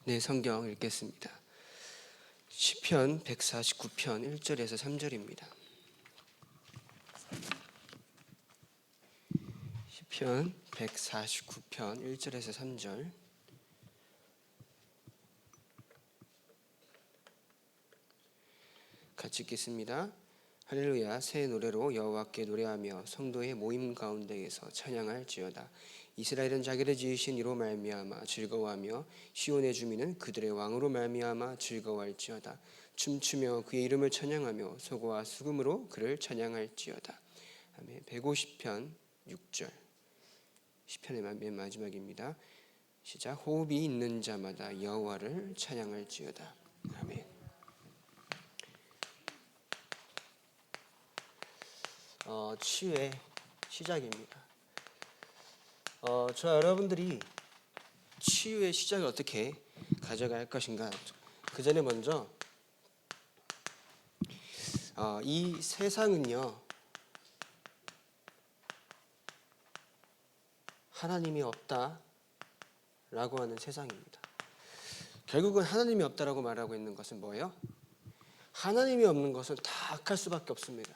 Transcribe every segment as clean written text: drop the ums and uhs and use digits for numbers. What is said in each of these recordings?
네, 성경 읽겠습니다. 시편 149편 1절에서 3절입니다. 시편 149편 1절에서 3절. 같이 읽겠습니다. 할렐루야. 새 노래로 여호와께 노래하며 성도의 모임 가운데에서 찬양할지어다. 이스라엘은 자기를 지으신 이로 말미암아 즐거워하며 시온의 주민은 그들의 왕으로 말미암아 즐거워할지어다. 춤추며 그의 이름을 찬양하며 소고와 수금으로 그를 찬양할지어다. 아멘. 150편 6절. 시편의 맨 마지막입니다. 시작. 호흡이 있는 자마다 여호와를 찬양할지어다. 아멘. 치유의 시작입니다. 저 여러분들이 치유의 시작을 어떻게 가져갈 할 것인가. 그 전에 먼저 이 세상은요, 하나님이 없다라고 하는 세상입니다. 결국은 하나님이 없다라고 말하고 있는 것은 뭐예요? 하나님이 없는 것은 다 악할 수밖에 없습니다.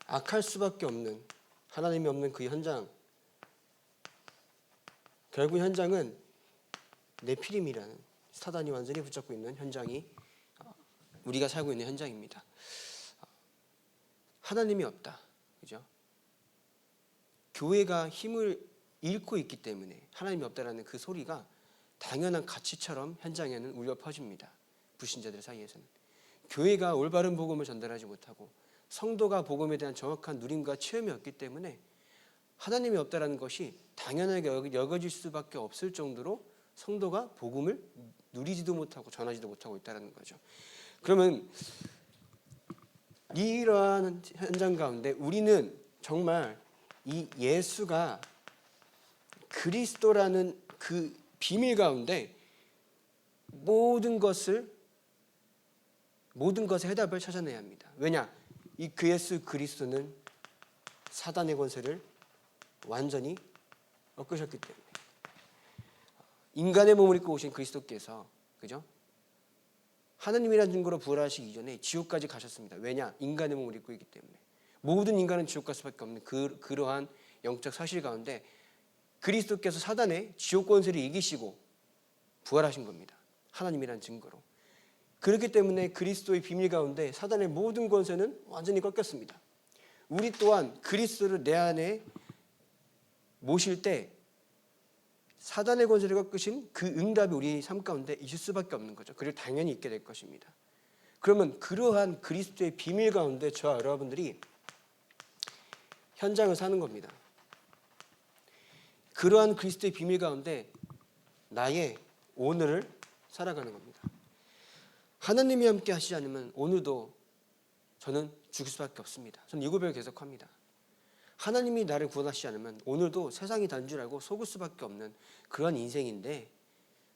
악할 수밖에 없는, 하나님이 없는 그 현장, 결국 현장은 네피림이라는 사단이 완전히 붙잡고 있는 현장이 우리가 살고 있는 현장입니다. 하나님이 없다, 그죠? 교회가 힘을 잃고 있기 때문에 하나님이 없다라는 그 소리가 당연한 가치처럼 현장에는 울려 퍼집니다. 불신자들 사이에서는 교회가 올바른 복음을 전달하지 못하고 성도가 복음에 대한 정확한 누림과 체험이 없기 때문에 하나님이 없다라는 것이 당연하게 여겨질 수밖에 없을 정도로 성도가 복음을 누리지도 못하고 전하지도 못하고 있다는 거죠. 그러면 이러한 현장 가운데 우리는 정말 이 예수가 그리스도라는 그 비밀 가운데 모든 것의 해답을 찾아내야 합니다. 왜냐? 이 그 예수 그리스도는 사단의 권세를 완전히 꺾으셨기 때문에, 인간의 몸을 입고 오신 그리스도께서, 그죠? 하나님이라는 증거로 부활하시기 이전에 지옥까지 가셨습니다. 왜냐? 인간의 몸을 입고 있기 때문에. 모든 인간은 지옥 갈 수밖에 없는 그러한 영적 사실 가운데 그리스도께서 사단의 지옥 권세를 이기시고 부활하신 겁니다. 하나님이라는 증거로. 그렇기 때문에 그리스도의 비밀 가운데 사단의 모든 권세는 완전히 꺾였습니다. 우리 또한 그리스도를 내 안에 모실 때 사단의 권세를 꺾으신 그 응답이 우리 삶 가운데 있을 수밖에 없는 거죠. 그리고 당연히 있게 될 것입니다. 그러면 그러한 그리스도의 비밀 가운데 저와 여러분들이 현장을 사는 겁니다. 그러한 그리스도의 비밀 가운데 나의 오늘을 살아가는 겁니다. 하나님이 함께 하시지 않으면 오늘도 저는 죽을 수밖에 없습니다. 저는 이 고백을 계속합니다. 하나님이 나를 구원하시지 않으면 오늘도 세상이 단 줄 알고 속을 수밖에 없는 그런 인생인데,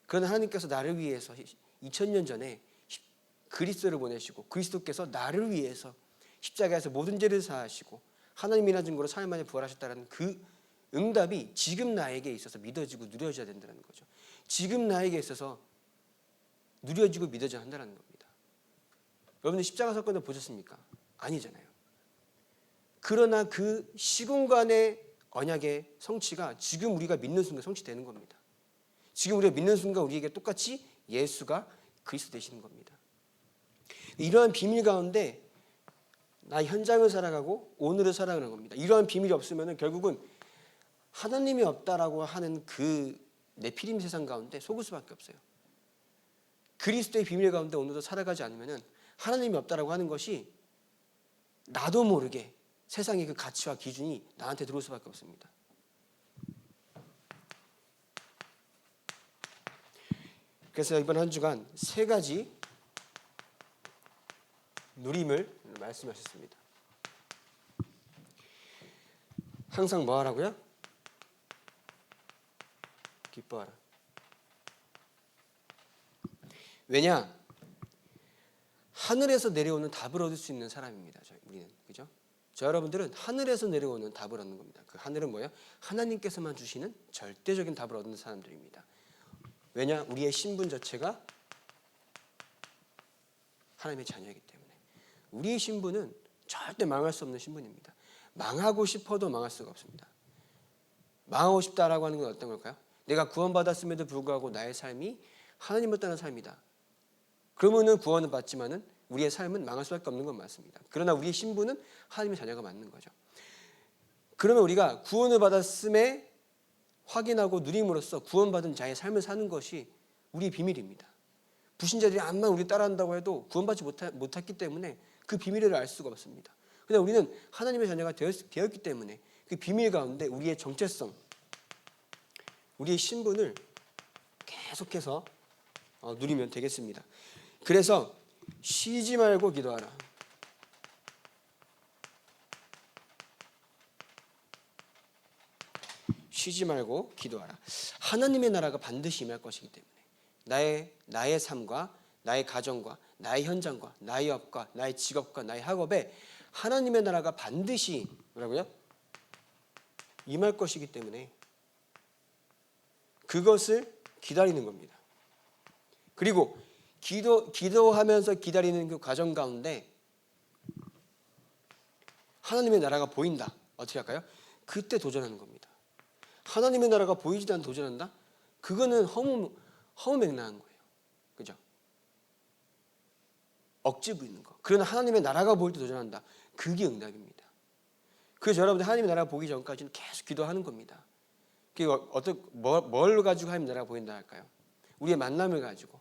그러나 하나님께서 나를 위해서 2000년 전에 그리스도를 보내시고 그리스도께서 나를 위해서 십자가에서 모든 죄를 사하시고 하나님이라는 증거로 사흘 만에 부활하셨다는 그 응답이 지금 나에게 있어서 믿어지고 누려져야 된다는 거죠. 지금 나에게 있어서 누려지고 믿어져야 한다는 겁니다. 여러분들 십자가 사건을 보셨습니까? 아니잖아요. 그러나 그 시공간의 언약의 성취가 지금 우리가 믿는 순간 성취되는 겁니다. 지금 우리가 믿는 순간 우리에게 똑같이 예수가 그리스도 되시는 겁니다. 이러한 비밀 가운데 나 현장을 살아가고 오늘을 살아가는 겁니다. 이러한 비밀이 없으면 결국은 하나님이 없다라고 하는 그 네피림 세상 가운데 속을 수밖에 없어요. 그리스도의 비밀 가운데 오늘도 살아가지 않으면 하나님이 없다라고 하는 것이 나도 모르게 세상의 그 가치와 기준이 나한테 들어올 수밖에 없습니다. 그래서 이번 한 주간 3가지 누림을 말씀하셨습니다. 항상 뭐 하라고요? 기뻐하라. 왜냐? 하늘에서 내려오는 답을 얻을 수 있는 사람입니다. 우리는, 그죠? 저 여러분들은 하늘에서 내려오는 답을 얻는 겁니다. 그 하늘은 뭐예요? 하나님께서만 주시는 절대적인 답을 얻는 사람들입니다. 왜냐? 우리의 신분 자체가 하나님의 자녀이기 때문에. 우리의 신분은 절대 망할 수 없는 신분입니다. 망하고 싶어도 망할 수가 없습니다. 망하고 싶다라고 하는 건 어떤 걸까요? 내가 구원받았음에도 불구하고 나의 삶이 하나님을 떠난 삶이다. 그러면은 구원은 받지만은 우리의 삶은 망할 수밖에 없는 건 맞습니다. 그러나 우리의 신분은 하나님의 자녀가 맞는 거죠. 그러면 우리가 구원을 받았음에 확인하고 누림으로써 구원받은 자의 삶을 사는 것이 우리의 비밀입니다. 불신자들이 암만 우리 따라한다고 해도 구원받지 못했기 때문에 그 비밀을 알 수가 없습니다. 그냥 우리는 하나님의 자녀가 되었기 때문에 그 비밀 가운데 우리의 정체성, 우리의 신분을 계속해서 누리면 되겠습니다. 그래서 쉬지 말고 기도하라. 쉬지 말고 기도하라. 하나님의 나라가 반드시 임할 것이기 때문에 나의 삶과 나의 가정과 나의 현장과 나의 업과 나의 직업과 나의 학업에 하나님의 나라가 반드시 뭐라고요? 임할 것이기 때문에 그것을 기다리는 겁니다. 그리고 기도하면서 기다리는 그 과정 가운데 하나님의 나라가 보인다. 어떻게 할까요? 그때 도전하는 겁니다. 하나님의 나라가 보이지도 않는 도전한다? 그거는 허무맹랑한 거예요. 그죠? 억지 부리는 거. 그러나 하나님의 나라가 보일 때 도전한다. 그게 응답입니다. 그래서 여러분들 하나님의 나라가 보기 전까지는 계속 기도하는 겁니다. 뭘 가지고 하나님의 나라가 보인다 할까요? 우리의 만남을 가지고,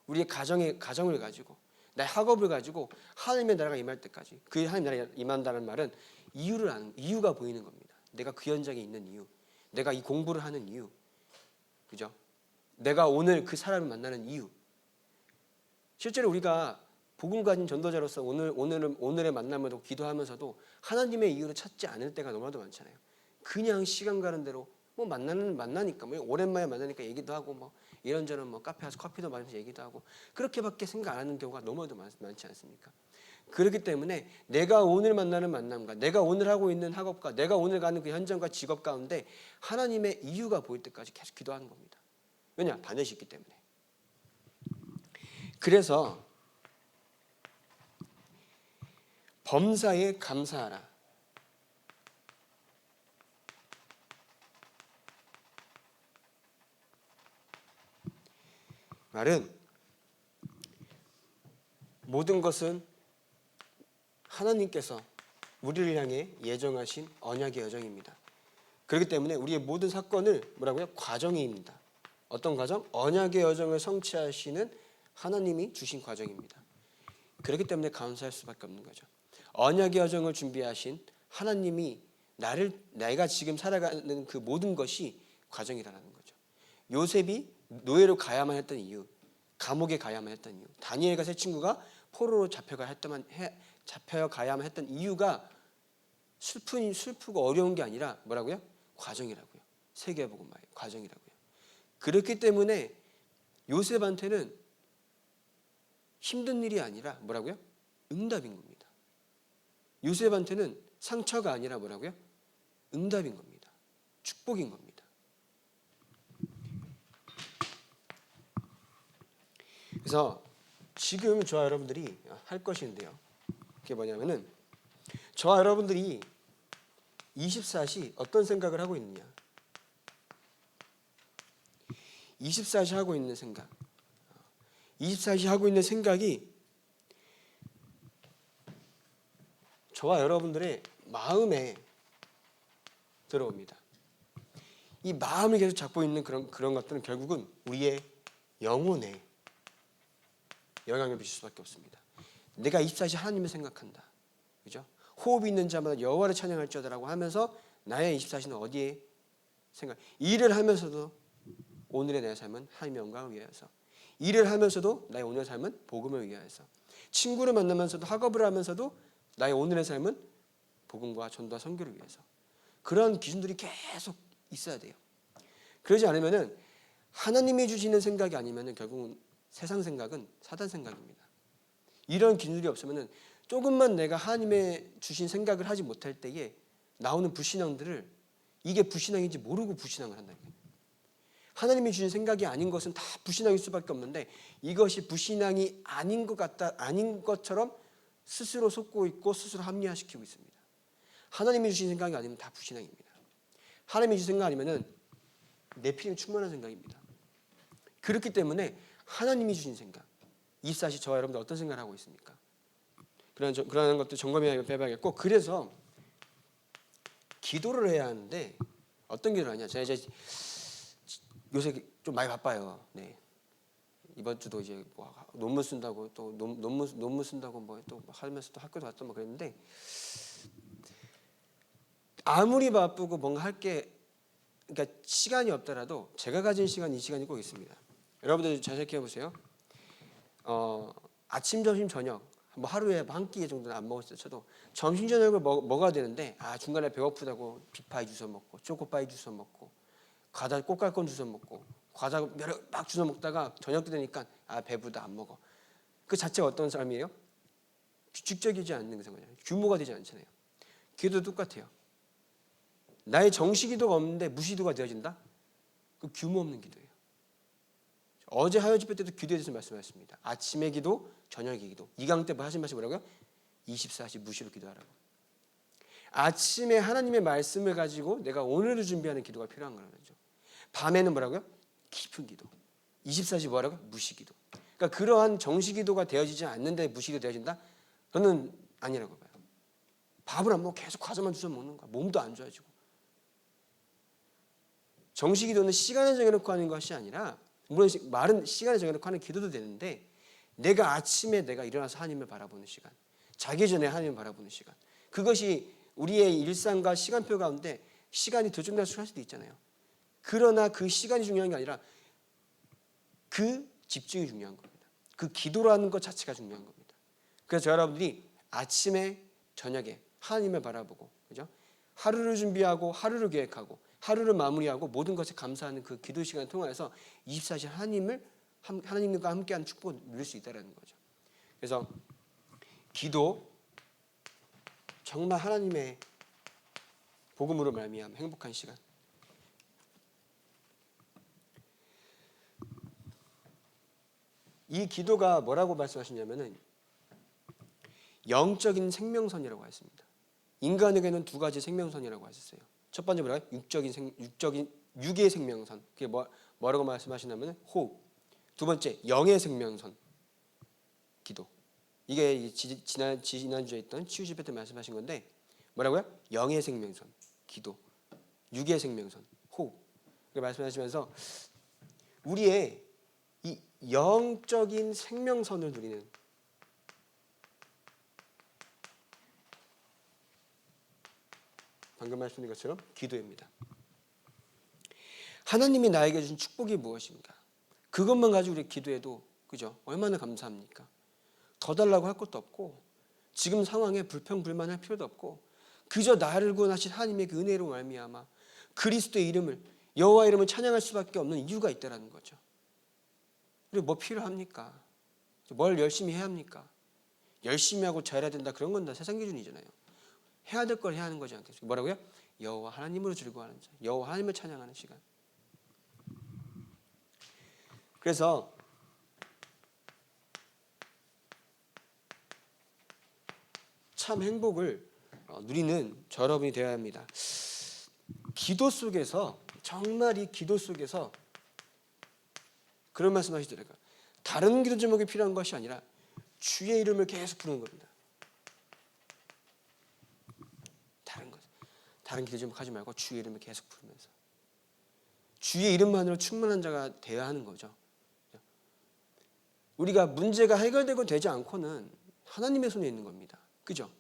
우리의 가정을 가지고, 나의 학업을 가지고 하나님의 나라가 임할 때까지. 그 하나님의 나라가 임한다는 말은 이유가 보이는 겁니다. 내가 그 현장에 있는 이유, 내가 이 공부를 하는 이유, 그죠? 내가 오늘 그 사람을 만나는 이유. 실제로 우리가 복음 가진 전도자로서 오늘의 만남으로 기도하면서도 하나님의 이유를 찾지 않을 때가 너무나도 많잖아요. 그냥 시간 가는 대로 뭐 만나니까 뭐 오랜만에 만나니까 얘기도 하고 뭐 이런저런 뭐 카페 가서 커피도 마시면서 얘기도 하고 그렇게밖에 생각 안 하는 경우가 너무나도 많지 않습니까? 그렇기 때문에 내가 오늘 만나는 만남과 내가 오늘 하고 있는 학업과 내가 오늘 가는 그 현장과 직업 가운데 하나님의 이유가 보일 때까지 계속 기도하는 겁니다. 왜냐? 반드시 있기 때문에. 그래서 범사에 감사하라. 말은 모든 것은 하나님께서 우리를 향해 예정하신 언약의 여정입니다. 그렇기 때문에 우리의 모든 사건을 뭐라고요? 과정입니다. 어떤 과정? 언약의 여정을 성취하시는 하나님이 주신 과정입니다. 그렇기 때문에 감사할 수밖에 없는 거죠. 언약의 여정을 준비하신 하나님이 내가 지금 살아가는 그 모든 것이 과정이라는 거죠. 요셉이 노예로 가야만 했던 이유, 감옥에 가야만 했던 이유, 다니엘과 세 친구가 포로로 잡혀가야만 했던 이유가 슬프고 어려운 게 아니라 뭐라고요? 과정이라고요. 세계복음화의 과정이라고요. 그렇기 때문에 요셉한테는 힘든 일이 아니라 뭐라고요? 응답인 겁니다. 요셉한테는 상처가 아니라 뭐라고요? 응답인 겁니다. 축복인 겁니다. 그래서 지금 저와 여러분들이 할 것인데요. 그게 뭐냐면은 저와 여러분들이 24시 어떤 생각을 하고 있느냐. 24시 하고 있는 생각. 24시 하고 있는 생각이 저와 여러분들의 마음에 들어옵니다. 이 마음을 계속 잡고 있는 그런 것들은 결국은 우리의 영혼에 영향을 미칠 수밖에 없습니다. 내가 24시 하나님을 생각한다. 그죠? 호흡이 있는 자마다 여호와를 찬양할지어다라고 하면서 나의 24시는 어디에 일을 하면서도 오늘의 내 삶은 하나님의 영광을 위하여서, 일을 하면서도 나의 오늘의 삶은 복음을 위하여서, 친구를 만나면서도 학업을 하면서도 나의 오늘의 삶은 복음과 전도와 선교를 위해서. 그런 기준들이 계속 있어야 돼요. 그러지 않으면은 하나님이 주시는 생각이 아니면은 결국은 세상 생각은 사단 생각입니다. 이런 기준들이 없으면은 조금만 내가 하나님의 주신 생각을 하지 못할 때에 나오는 불신앙들을 이게 불신앙인지 모르고 불신앙을 한다는 거예요. 하나님이 주신 생각이 아닌 것은 다 불신앙일 수밖에 없는데 이것이 불신앙이 아닌 것처럼 스스로 속고 있고 스스로 합리화시키고 있습니다. 하나님이 주신 생각이 아니면 다 불신앙입니다. 하나님이 주신 생각 아니면은 내 필요는 충만한 생각입니다. 그렇기 때문에 하나님이 주신 생각, 24시 저와 여러분들 어떤 생각을 하고 있습니까? 그런 것도 점검해 봐야겠고, 그래서 기도를 해야 하는데 어떤 기도를 하냐? 제가 이제 요새 좀 많이 바빠요. 네. 이번 주도 이제 뭐 논문 쓴다고 또 논문 쓴다고 뭐 또 하면서 또 학교도 갔다 뭐 그랬는데, 아무리 바쁘고 뭔가 할 게 그러니까 시간이 없더라도 제가 가진 시간 이 시간이 꼭 있습니다. 여러분들 잘 생각해 보세요. 아침, 점심, 저녁 뭐 하루에 한 끼 정도는 안 먹었어요. 저도 점심 저녁을 먹어야 되는데 중간에 배고프다고 빅파이 주워 먹고 초코파이 주워 먹고 과자 꽃갈콘 주워 먹고 과자 막 주워 먹다가 저녁 때 되니까 배부르다 안 먹어. 그 자체가 어떤 삶이에요? 규칙적이지 않는 거잖아요. 규모가 되지 않잖아요. 기도도 똑같아요. 나의 정시기도가 없는데 무시기도가 되어진다? 그 규모 없는 기도예요. 어제 하여 집회 때도 기도에 대해서 말씀하셨습니다. 아침에 기도, 저녁에 기도. 이 강의 때 하신 말씀이 뭐라고요? 24시 무시로 기도하라고. 아침에 하나님의 말씀을 가지고 내가 오늘을 준비하는 기도가 필요한 거죠. 밤에는 뭐라고요? 깊은 기도. 24시 뭐라고요? 무시기도. 그러니까 그러한 정시기도가 되어지지 않는데 무시기도 되어진다? 저는 아니라고 봐요. 밥을 안 먹고 계속 과자만 주워 먹는 거야. 몸도 안 좋아지고. 정시기도는 시간을 정해놓고 하는 것이 아니라, 물론 말은 시간을 정해놓고 하는 기도도 되는데, 내가 아침에 내가 일어나서 하나님을 바라보는 시간, 자기 전에 하나님을 바라보는 시간, 그것이 우리의 일상과 시간표 가운데 시간이 들쭉날쭉할 수도 있잖아요. 그러나 그 시간이 중요한 게 아니라 그 집중이 중요한 겁니다. 그 기도라는 것 자체가 중요한 겁니다. 그래서 저와 여러분들이 아침에 저녁에 하나님을 바라보고, 그죠? 하루를 준비하고 하루를 계획하고 하루를 마무리하고 모든 것에 감사하는 그 기도 시간을 통해서 24시 하나님과 함께하는 축복을 누릴 수 있다는 거죠. 그래서 기도, 정말 하나님의 복음으로 말미암아 행복한 시간. 이 기도가 뭐라고 말씀하시냐면은 영적인 생명선이라고 했습니다. 인간에게는 두 가지 생명선이라고 하셨어요. 첫 번째 뭐라고요? 육의 생명선. 그게 뭐라고 말씀하시냐면 호흡. 두 번째 영의 생명선. 기도. 이게 지난주에 있던 치유 집회 때 말씀하신 건데, 뭐라고요? 영의 생명선. 기도. 육의 생명선. 호흡. 이렇게 말씀하시면서 우리의 이 영적인 생명선을 누리는, 방금 말씀드린 것처럼 기도입니다. 하나님이 나에게 주신 축복이 무엇입니까? 그것만 가지고 우리 기도해도, 그죠? 얼마나 감사합니까? 더 달라고 할 것도 없고, 지금 상황에 불평불만할 필요도 없고, 그저 나를 구원하신 하나님의 그 은혜로 말미암아 그리스도의 이름을, 여호와 이름을 찬양할 수밖에 없는 이유가 있다라는 거죠. 그리고 뭐 필요합니까? 뭘 열심히 해야 합니까? 열심히 하고 잘해야 된다, 그런 건 다 세상 기준이잖아요. 해야 될 걸 해야 하는 거지 않겠습니까? 뭐라고요? 여호와 하나님으로 즐거워하는 자, 여호와 하나님을 찬양하는 시간. 그래서 참 행복을 누리는 저 여러분이 되어야 합니다. 기도 속에서, 정말 이 기도 속에서 그런 말씀 하시더라고요. 다른 기도 제목이 필요한 것이 아니라 주의 이름을 계속 부르는 겁니다. 다른 기도 제목 하지 말고 주의 이름을 계속 부르면서 주의 이름만으로 충만한 자가 되어야 하는 거죠. 우리가 문제가 해결되고 되지 않고는 하나님의 손에 있는 겁니다. 그죠?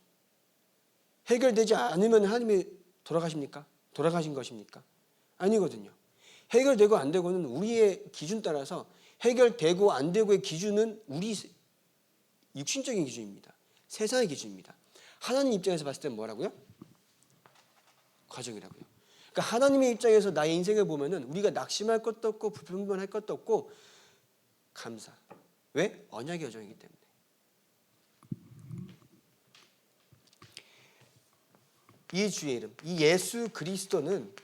해결되지 않으면 하나님이 돌아가십니까? 돌아가신 것입니까? 아니거든요. 해결되고 안 되고는 우리의 기준 따라서, 해결되고 안 되고의 기준은 우리 육신적인 기준입니다. 세상의 기준입니다. 하나님 입장에서 봤을 때는 뭐라고요? 과정이라고요. 그러니까 하나님의 입장에서 나의 인생을 보면은 우리가 낙심할 것도 없고 불평불만할 것도 없고 감사. 왜? 언약의 여정이기 때문에. 이 주의 이름, 이 예수 그리스도는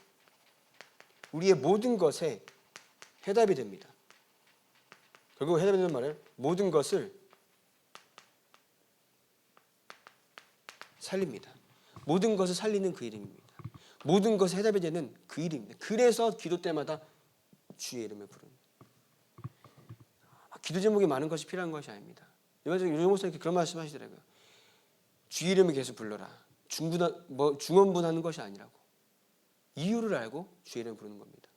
우리의 모든 것에 해답이 됩니다. 결국 해답이 되는 말은 모든 것을 살립니다. 모든 것을 살리는 그 이름입니다. 모든 것의 해답이 되는 그 이름입니다. 그래서 기도 때마다 주의 이름을 부릅니다. 기도 제목이 많은 것이 필요한 것이 아닙니다. 유정 목사님 그런 말씀하시더라고요. 주의 이름을 계속 불러라. 중언부하는 것이 아니라고. 이유를 알고 주의 이름을 부르는 겁니다.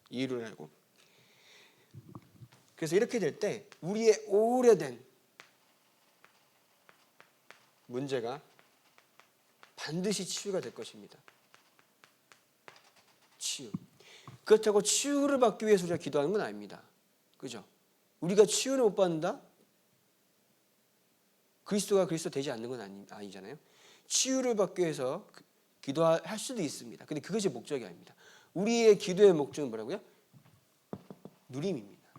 이유를 알고. 그래서 이렇게 될 때 우리의 오래된 문제가 반드시 치유가 될 것입니다. 치유. 그렇다고 치유를 받기 위해서 우리가 기도하는 건 아닙니다. 그죠? 우리가 치유를 못 받는다? 그리스도가 그리스도 되지 않는 건 아니잖아요. 치유를 받기 위해서 기도할 수도 있습니다. 근데 그것이 목적이 아닙니다. 우리의 기도의 목적은 뭐라고요? 누림입니다.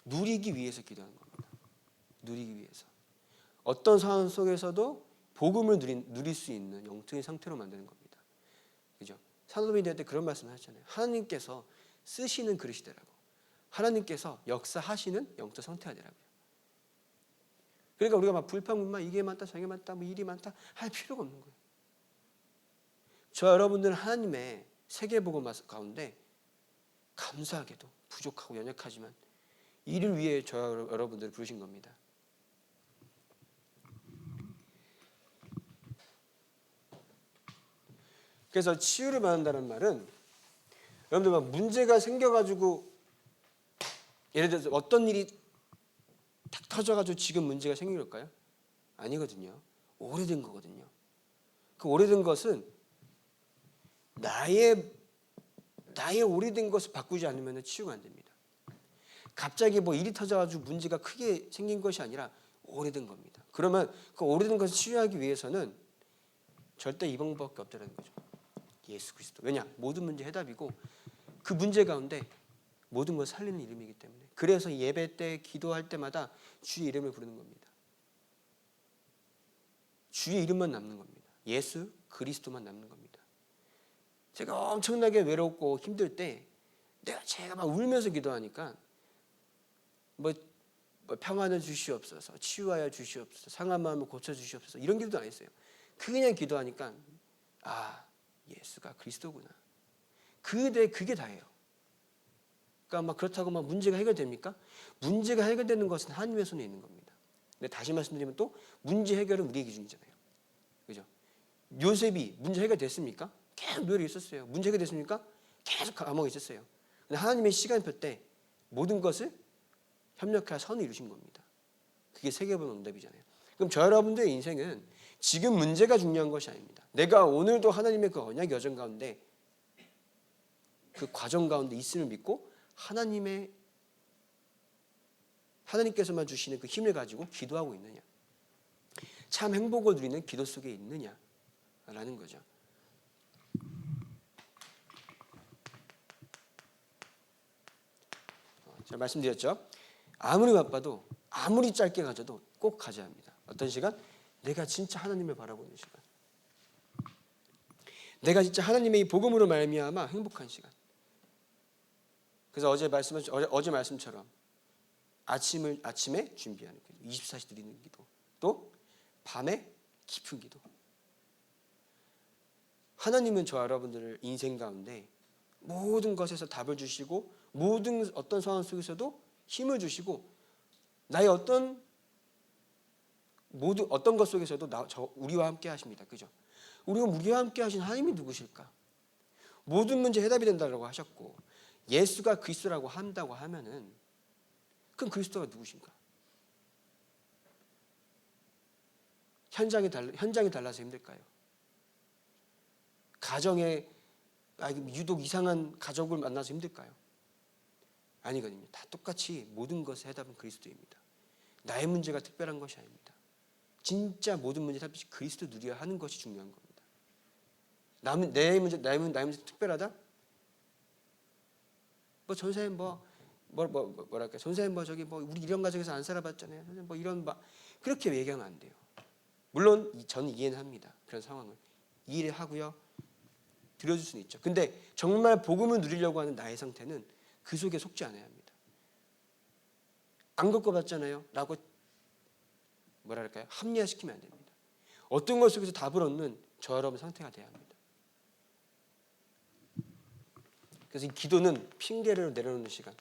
누리기 위해서 기도하는 겁니다. 누리기 위해서. 어떤 상황 속에서도 복음을 누릴 수 있는 영적인 상태로 만드는 겁니다. 그죠? 사도행전 때 그런 말씀을 하셨잖아요. 하나님께서 쓰시는 그릇이 되라고. 하나님께서 역사하시는 영적 상태가 되라고요. 그러니까 우리가 막 불평불만 이게 많다 저게 많다 뭐 일이 많다 할 필요가 없는 거예요. 저 여러분들은 하나님의 세계복음 가운데 감사하게도 부족하고 연약하지만 이를 위해 저 여러분들을 부르신 겁니다. 그래서 치유를 받는다는 말은 여러분들 막 문제가 생겨가지고 예를 들어서 어떤 일이 탁 터져가지고 지금 문제가 생긴 걸까요? 아니거든요. 오래된 거거든요. 그 오래된 것은 나의 오래된 것을 바꾸지 않으면 치유가 안 됩니다. 갑자기 뭐 일이 터져가지고 문제가 크게 생긴 것이 아니라 오래된 겁니다. 그러면 그 오래된 것을 치유하기 위해서는 절대 이 방법밖에 없다는 거죠. 예수 그리스도. 왜냐? 모든 문제 해답이고 그 문제 가운데 모든 걸 살리는 이름이기 때문에. 그래서 예배 때 기도할 때마다 주의 이름을 부르는 겁니다. 주의 이름만 남는 겁니다. 예수 그리스도만 남는 겁니다. 제가 엄청나게 외롭고 힘들 때 제가 막 울면서 기도하니까 뭐 평안을 주시옵소서, 치유하여 주시옵소서, 상한 마음을 고쳐 주시옵소서 이런 기도도 안 했어요. 그냥 기도하니까 예수가 그리스도구나. 그게 다예요. 그러니까 막 그렇다고 막 문제가 해결됩니까? 문제가 해결되는 것은 하나님의 손에 있는 겁니다. 근데 다시 말씀드리면 또 문제 해결은 우리의 기준이잖아요. 그죠? 요셉이 문제 해결됐습니까? 계속 노력이 있었어요. 문제 해결됐습니까? 계속 감옥에 있었어요. 근데 하나님의 시간표 때 모든 것을 협력하여 선을 이루신 겁니다. 그게 세계보는 응답이잖아요. 그럼 저 여러분들의 인생은 지금 문제가 중요한 것이 아닙니다. 내가 오늘도 하나님의 그 언약 여정 가운데 그 과정 가운데 있음을 믿고 하나님께서만 주시는 그 힘을 가지고 기도하고 있느냐, 참 행복을 누리는 기도 속에 있느냐라는 거죠. 제가 말씀드렸죠. 아무리 바빠도 아무리 짧게 가져도 꼭 가져야 합니다. 어떤 시간? 내가 진짜 하나님을 바라보는 시간. 내가 진짜 하나님의 이 복음으로 말미암아 행복한 시간. 그래서 어제 말씀처럼 아침에 준비하는 기도, 24시 드리는 기도, 또 밤에 깊은 기도. 하나님은 저 여러분들을 인생 가운데 모든 것에서 답을 주시고 모든 어떤 상황 속에서도 힘을 주시고 나의 어떤 것 속에서도 우리와 함께 하십니다. 그죠? 우리와 함께 하신 하나님이 누구실까? 모든 문제 해답이 된다고 하셨고 예수가 그리스도라고 한다고 하면은 그럼 그리스도가 누구신가? 현장이 달라서 힘들까요? 가정에 유독 이상한 가족을 만나서 힘들까요? 아니거든요. 다 똑같이 모든 것의 해답은 그리스도입니다. 나의 문제가 특별한 것이 아닙니다. 진짜 모든 문제 해답이 그리스도 누려야 하는 것이 중요한 겁니다. 나의 문제 특별하다? 뭐 전사님 뭐랄까 전사님 우리 이런 가정에서 안 살아봤잖아요. 뭐 이런 그렇게 얘기하면 안 돼요. 물론 저는 이해는 합니다. 그런 상황을 이해를 하고요. 들어줄 수는 있죠. 근데 정말 복음을 누리려고 하는 나의 상태는 그 속에 속지 않아야 합니다. 안 겪어봤잖아요 라고 뭐랄까요? 합리화시키면 안 됩니다. 어떤 것 속에서 답을 얻는 저 여러분 상태가 돼야 합니다. 그래서 이 기도는 핑계를 내려놓는 시간,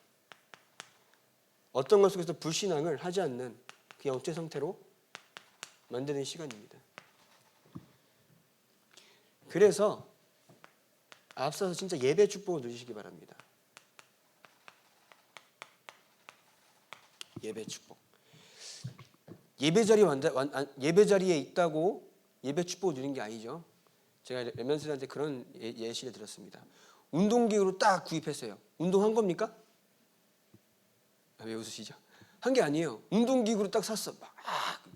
어떤 것 속에서 불신앙을 하지 않는 그 영적 상태로 만드는 시간입니다. 그래서 앞서서 진짜 예배 축복을 누리시기 바랍니다. 예배 축복. 예배 자리에 있다고 예배 축복을 누리는 게 아니죠. 제가 레면스한테 그런 예시를 들었습니다. 운동기구로 딱 구입했어요. 운동한 겁니까? 왜 웃으시죠? 한 게 아니에요. 운동기구로 딱 샀어. 막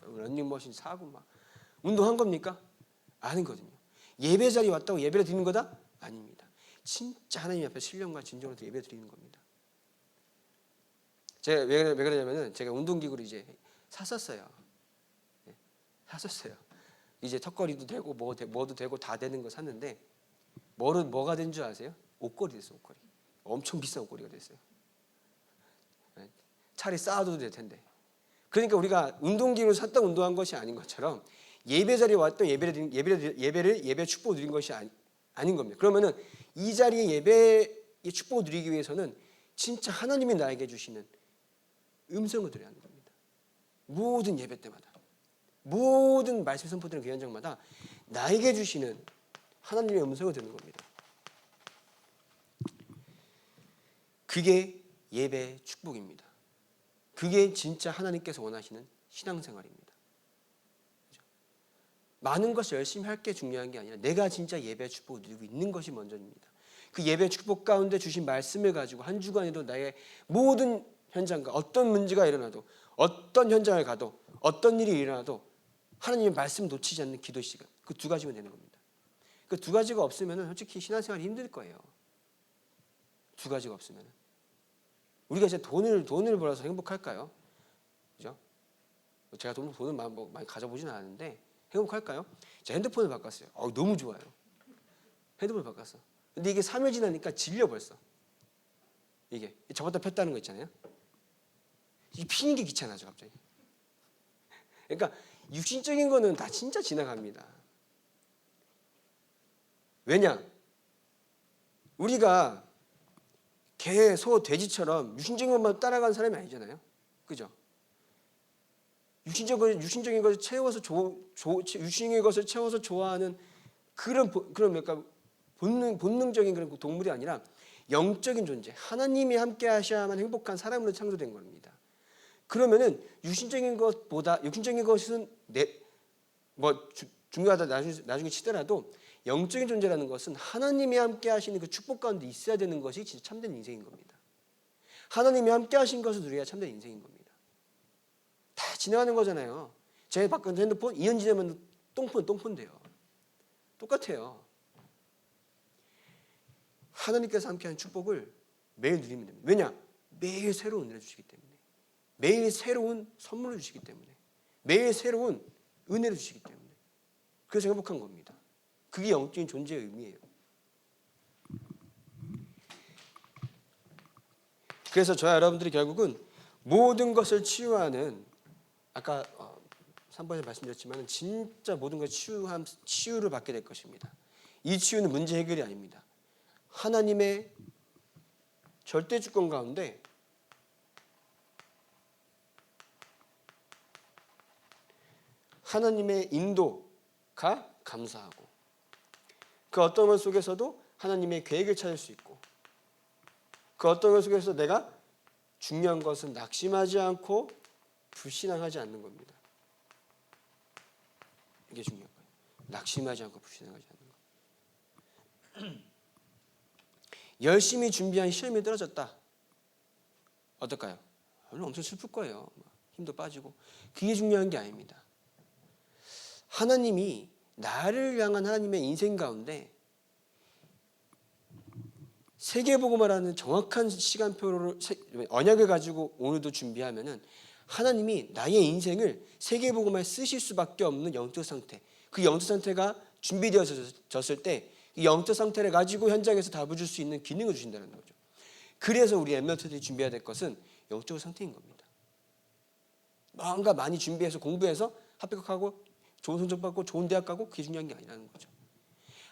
러닝머신 사고 막 운동한 겁니까? 아니거든요. 예배 자리에 왔다고 예배를 드리는 거다? 아닙니다. 진짜 하나님 앞에 신령과 진정으로 예배 드리는 겁니다. 제가 왜 그러냐면은 제가 운동기구를 이제 샀었어요. 이제 턱걸이도 되고 뭐도 되고 다 되는 거 샀는데 뭐가 된 줄 아세요? 옷걸이 됐어. 옷걸이. 엄청 비싼 옷걸이가 됐어요. 차라리 쌓아둬도 될 텐데. 그러니까 우리가 운동기구를 샀다 운동한 것이 아닌 것처럼 예배 자리에 왔던 예배 축복을 누린 것이 아닌 겁니다. 그러면은 이 자리에 예배의 축복을 누리기 위해서는 진짜 하나님이 나에게 주시는 음성을 들어야 하는 겁니다. 모든 예배 때마다, 모든 말씀 선포되는 그 현장마다 나에게 주시는 하나님의 음성을 듣는 겁니다. 그게 예배 축복입니다. 그게 진짜 하나님께서 원하시는 신앙생활입니다. 그렇죠? 많은 것을 열심히 할 게 중요한 게 아니라 내가 진짜 예배 축복을 누리고 있는 것이 먼저입니다. 그 예배 축복 가운데 주신 말씀을 가지고 한 주간에도 나의 모든 현장과 어떤 문제가 일어나도, 어떤 현장을 가도, 어떤 일이 일어나도 하나님의 말씀 놓치지 않는 기도 시간, 그 두 가지면 되는 겁니다. 그 두 가지가 없으면 솔직히 신앙생활이 힘들 거예요. 두 가지가 없으면. 우리가 이제 돈을 벌어서 행복할까요? 그죠? 제가 돈을 많이 가져보지는 않았는데 행복할까요? 제가 핸드폰을 바꿨어요. 너무 좋아요. 핸드폰을 바꿨어. 근데 이게 3일 지나니까 질려 벌써. 이게 접었다 폈다는 거 있잖아요. 이 피는 게 귀찮아져 갑자기. 그러니까 육신적인 거는 다 진짜 지나갑니다. 왜냐? 우리가 개, 소, 돼지처럼 육신적인 것만 따라가는 사람이 아니잖아요. 그죠? 육신적인 것을 육신의 것을 채워서 좋아하는 그런 그러니까 본능적인 그런 동물이 아니라 영적인 존재, 하나님이 함께 하셔야만 행복한 사람으로 창조된 겁니다. 그러면은 육신적인 것은 중요하다 나중에 치더라도 영적인 존재라는 것은 하나님이 함께 하시는 그 축복 가운데 있어야 되는 것이 진짜 참된 인생인 겁니다. 하나님이 함께 하신 것을 누려야 참된 인생인 겁니다. 다 지나가는 거잖아요. 제가 바꾼 핸드폰 2년 지나면 똥폰 돼요. 똑같아요. 하나님께서 함께하는 축복을 매일 누리면 됩니다. 왜냐? 매일 새로운 은혜를 주시기 때문에, 매일 새로운 선물을 주시기 때문에, 매일 새로운 은혜를 주시기 때문에 그래서 행복한 겁니다. 그게 영적인 존재의 의미예요. 그래서 저와 여러분들이 결국은 모든 것을 치유하는, 아까 3번에 말씀드렸지만 진짜 모든 것을 치유를 받게 될 것입니다. 이 치유는 문제 해결이 아닙니다. 하나님의 절대 주권 가운데 하나님의 인도가 감사하고, 그 어떤 것 속에서도 하나님의 계획을 찾을 수 있고, 그 어떤 것 속에서 내가 중요한 것은 낙심하지 않고 불신앙하지 않는 겁니다. 이게 중요한 거예요. 낙심하지 않고 불신앙하지 않는 것. 열심히 준비한 시험이 떨어졌다. 어떨까요? 엄청 슬플 거예요. 힘도 빠지고. 그게 중요한 게 아닙니다. 하나님이 나를 향한 하나님의 인생 가운데 세계복음화라는 정확한 시간표를 언약을 가지고 오늘도 준비하면은 하나님이 나의 인생을 세계복음화에 쓰실 수밖에 없는 영적 상태, 그 영적 상태가 준비되어졌을 때 이 영적 상태를 가지고 현장에서 답을 줄 수 있는 기능을 주신다는 거죠. 그래서 우리 엠너트들이 준비해야 될 것은 영적 상태인 겁니다. 뭔가 많이 준비해서 공부해서 합격하고 좋은 성적 받고 좋은 대학 가고 그게 중요한 게 아니라는 거죠.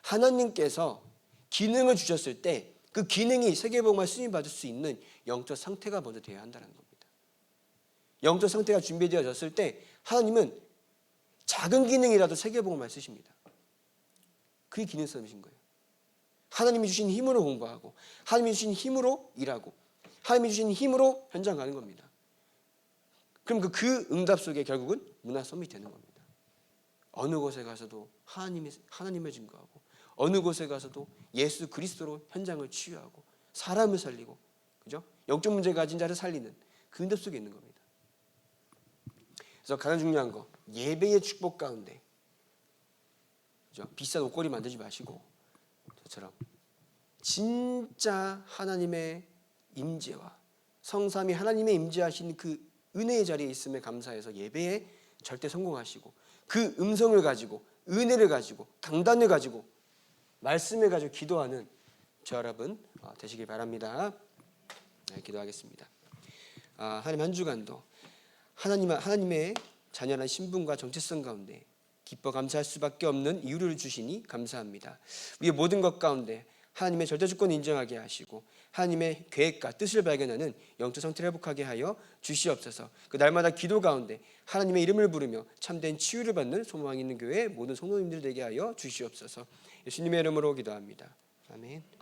하나님께서 기능을 주셨을 때 그 기능이 세계복음화 쓰임 받을 수 있는 영적 상태가 먼저 되어야 한다는 겁니다. 영적 상태가 준비되어졌을 때 하나님은 작은 기능이라도 세계복음화 쓰십니다. 그게 기능 싸움이신 거예요. 하나님이 주신 힘으로 공부하고 하나님이 주신 힘으로 일하고 하나님이 주신 힘으로 현장 가는 겁니다. 그럼 그 응답 속에 결국은 문화 싸움이 되는 겁니다. 어느 곳에 가서도 하나님을 증거하고 어느 곳에 가서도 예수 그리스도로 현장을 치유하고 사람을 살리고, 그죠? 영적 문제 가진 자를 살리는 그 응답 속에 있는 겁니다. 그래서 가장 중요한 거, 예배의 축복 가운데, 그죠? 비싼 옷걸이 만들지 마시고 저처럼 진짜 하나님의 임재와 성삼위 하나님의 임재하신 그 은혜의 자리에 있음에 감사해서 예배에 절대 성공하시고 그 음성을 가지고 은혜를 가지고 강단을 가지고 말씀을 가지고 기도하는 저 여러분 되시길 바랍니다. 네, 기도하겠습니다. 하나님 한 주간도 하나님의 자녀란 신분과 정체성 가운데 기뻐 감사할 수밖에 없는 이유를 주시니 감사합니다. 우리의 모든 것 가운데 하나님의 절대 주권 인정하게 하시고 하나님의 계획과 뜻을 발견하는 영적 상태를 회복하게 하여 주시옵소서. 그 날마다 기도 가운데 하나님의 이름을 부르며 참된 치유를 받는 소망 있는 교회 모든 성도님들 되게 하여 주시옵소서. 예수님의 이름으로 기도합니다. 아멘.